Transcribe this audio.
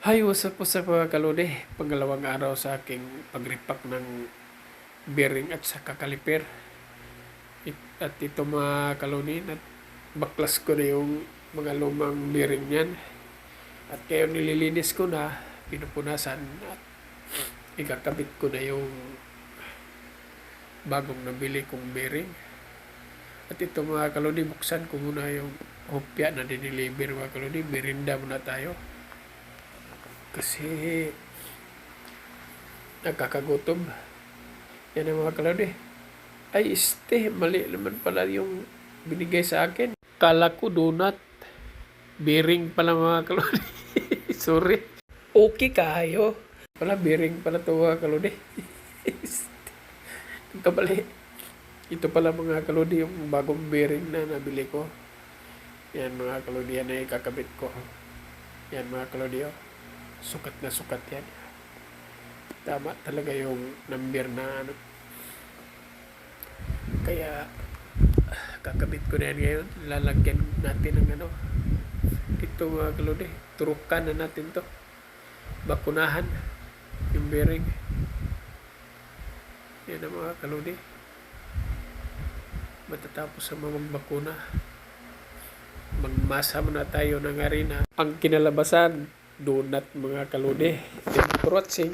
Hi, what's up mga kalode? Pangalawang araw sa aking pag-repack ng bearing at saka kaliper. At ito mga kalode, baklas ko na yung mga lumang bearing niyan. At kaya nililinis ko na, pinupunasan at ikakabit ko na yung bagong nabili kong bearing. At ito mga kalode, buksan ko muna yung hopya na diniliver mga kalode. Merinda muna tayo. Kasi nakakagutom. Yan ang mga kalode. Ay, mali naman pala yung binigay sa akin. Kala ko donut. Bearing pala mga kalode. Sorry. Okay kayo. Pala bearing pala to mga kalode. Kabali. Ito pala mga kalode yung bagong bearing na nabili ko. Yan mga kalode, yan ay kakabit ko. Yan mga kalode. Sukat na sukat yan. Tama talaga yung number na ano. Kaya kakabit ko na yan ngayon. Lalagyan natin ng ano. Ito mga kalode. Turukan na natin to. Bakunahan. Yung bearing. Yan ang mga kalode. Matatapos sa mga bakuna. Magmasa muna tayo ng harina. Ang kinalabasan, donut mga kalode. Thank you for watching.